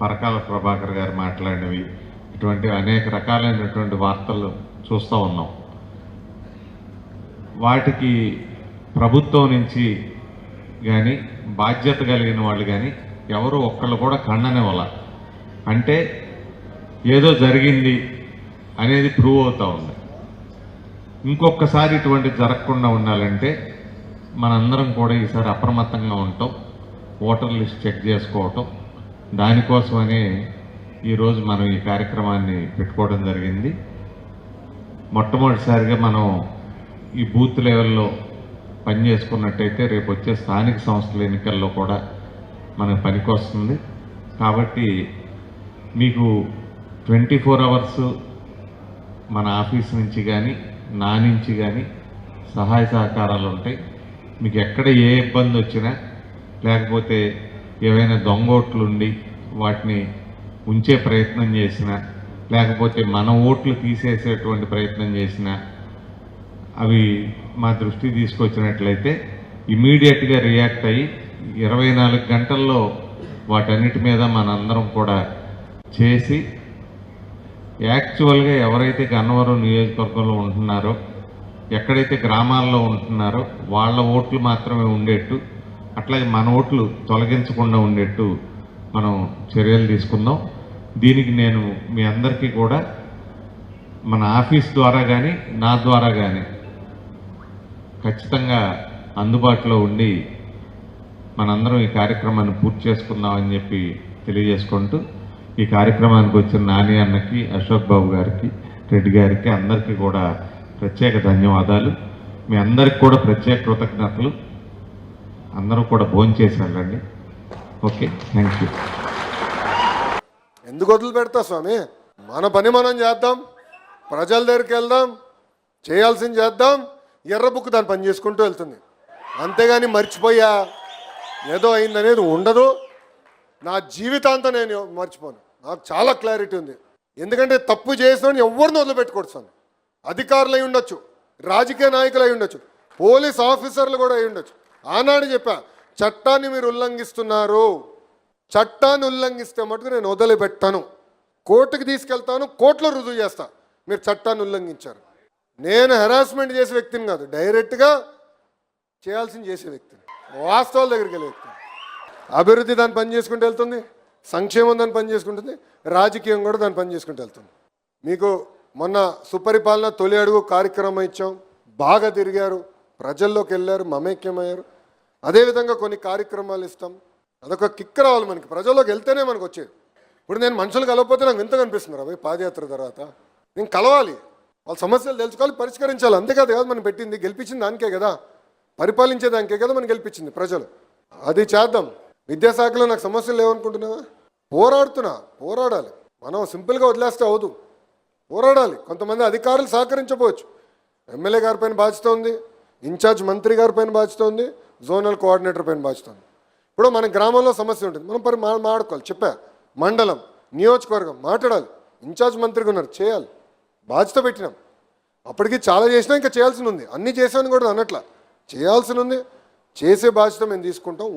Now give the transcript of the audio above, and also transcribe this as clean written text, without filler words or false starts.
పరకాల ప్రభాకర్ గారు మాట్లాడినవి, ఇటువంటి అనేక రకాలైనటువంటి వార్తలు చూస్తూ ఉన్నాం. వాటికి ప్రభుత్వం నుంచి కానీ బాధ్యత కలిగిన వాళ్ళు కానీ ఎవరు ఒక్కళ్ళు కూడా ఖండనివ్వాల. అంటే ఏదో జరిగింది అనేది ప్రూవ్ అవుతూ ఉంది. ఇంకొకసారి ఇటువంటి జరగకుండా ఉండాలంటే మనందరం కూడా ఈసారి అప్రమత్తంగా ఉంటాం, ఓటర్ లిస్ట్ చెక్ చేసుకోవటం. దానికోసమనే ఈరోజు మనం ఈ కార్యక్రమాన్ని పెట్టుకోవడం జరిగింది. మొట్టమొదటిసారిగా మనం ఈ బూత్ లెవెల్లో పనిచేసుకున్నట్టయితే రేపు వచ్చే స్థానిక సంస్థల ఎన్నికల్లో కూడా మనకు పనికొస్తుంది. కాబట్టి మీకు 24 అవర్స్ మన ఆఫీస్ నుంచి కానీ నా నుంచి కానీ సహాయ సహకారాలు ఉంటాయి. మీకు ఎక్కడ ఏ ఇబ్బంది వచ్చినా, లేకపోతే ఏవైనా దొంగోట్లు ఉండి వాటిని ఉంచే ప్రయత్నం చేసినా, లేకపోతే మన ఓట్లు తీసేసేటువంటి ప్రయత్నం చేసినా అవి మా దృష్టికి తీసుకొచ్చినట్లయితే ఇమీడియట్గా రియాక్ట్ అయ్యి 24 గంటల్లో వాటన్నిటి మీద మనందరం కూడా చేసి యాక్చువల్గా ఎవరైతే గన్నవరం నియోజకవర్గంలో ఉంటున్నారో, ఎక్కడైతే గ్రామాల్లో ఉంటున్నారో వాళ్ళ ఓట్లు మాత్రమే ఉండేట్టు, అట్లాగే మన ఓట్లు తొలగించకుండా ఉండేట్టు మనం చర్యలు తీసుకుందాం. దీనికి నేను మీ అందరికీ కూడా మన ఆఫీస్ ద్వారా కానీ నా ద్వారా కానీ ఖచ్చితంగా అందుబాటులో ఉండి మనందరం ఈ కార్యక్రమాన్ని పూర్తి చేసుకుందామని చెప్పి తెలియజేసుకుంటూ, ఈ కార్యక్రమానికి వచ్చిన నాని అన్నకి, అశోక్ బాబు గారికి, రెడ్డి గారికి అందరికీ కూడా ప్రత్యేక ధన్యవాదాలు. మీ అందరికి కూడా ప్రత్యేక కృతజ్ఞతలు. అందరూ కూడా భోంచేశారండి. Okay, thank you. ఎందుకు వదిలి పెడతా స్వామి? మన పని మనం చేద్దాం, ప్రజల దగ్గరికి వెళ్దాం, చేయాల్సింది చేద్దాం. ఎర్ర బుక్ దాని పని చేసుకుంటూ వెళ్తుంది. అంతేగాని మర్చిపోయా ఏదో అయిందనేది ఉండదు. నా జీవితాంతం నేను మర్చిపోను. నాకు చాలా క్లారిటీ ఉంది. ఎందుకంటే తప్పు చేసిన ఎవరిని వదిలిపెట్టుకోడు స్వామి. అధికారులు అయి ఉండొచ్చు, రాజకీయ నాయకులు అయి ఉండొచ్చు, పోలీస్ ఆఫీసర్లు కూడా అయి ఉండొచ్చు. ఆనాడు చెప్పా, చట్టాన్ని మీరు ఉల్లంఘిస్తున్నారు, చట్టాన్ని ఉల్లంఘిస్తే మటుకు నేను వదిలిపెట్టాను, కోర్టుకి తీసుకెళ్తాను, కోర్టులో రుజువు చేస్తా మీరు చట్టాన్ని ఉల్లంఘించారు. నేను హెరాస్మెంట్ చేసే వ్యక్తిని కాదు, డైరెక్ట్గా చేయాల్సింది చేసే వ్యక్తిని, వాస్తవాల దగ్గరికి వెళ్ళే వ్యక్తిని. అభివృద్ధి దాన్ని పని చేసుకుంటూ వెళ్తుంది, సంక్షేమం దాన్ని పని చేసుకుంటుంది, రాజకీయం కూడా దాన్ని పని చేసుకుంటూ వెళ్తుంది. మీకు మొన్న సుపరిపాలన తొలి అడుగు కార్యక్రమం ఇచ్చాం, బాగా తిరిగారు, ప్రజల్లోకి వెళ్ళారు, మమేక్యమయ్యారు. అదేవిధంగా కొన్ని కార్యక్రమాలు ఇస్తాం. అదొక కిక్ రావాలి మనకి, ప్రజల్లోకి వెళ్తేనే మనకు వచ్చేది. ఇప్పుడు నేను మనుషులు కలవకపోతే నాకు వింతగా అనిపిస్తుంది రా పాదయాత్ర తర్వాత. నేను కలవాలి, వాళ్ళ సమస్యలు తెలుసుకోవాలి, పరిష్కరించాలి. అంతేకాదు కదా మనం పెట్టింది, గెలిపించింది దానికే కదా, పరిపాలించేదానికే కదా మనం గెలిపించింది ప్రజలు. అది చేద్దాం. విద్యాశాఖలో నాకు సమస్యలు లేవనుకుంటున్నావా? పోరాడాలి. మనం సింపుల్గా వదిలేస్తే అవదు, పోరాడాలి. కొంతమంది అధికారులు సహకరించకపోవచ్చు. ఎమ్మెల్యే గారి పైన బాధ్యత ఉంది, ఇన్ఛార్జ్ మంత్రి గారి పైన బాధ్యత ఉంది, జోనల్ కోఆర్డినేటర్ పైన బాధ్యత ఉంది. ఇప్పుడు మన గ్రామంలో సమస్య ఉంటుంది, మనం మాట్లాడుకోవాలి. చెప్పా, మండలం, నియోజకవర్గం మాట్లాడాలి. ఇన్ఛార్జ్ మంత్రిగా ఉన్నారు, చేయాలి. బాధ్యత పెట్టినాం. అప్పటికి చాలా చేసినా ఇంకా చేయాల్సి ఉంది. అన్నీ చేశాను కూడా అన్నట్లా చేయాల్సి ఉంది. చేసే బాధ్యత మేము తీసుకుంటాం.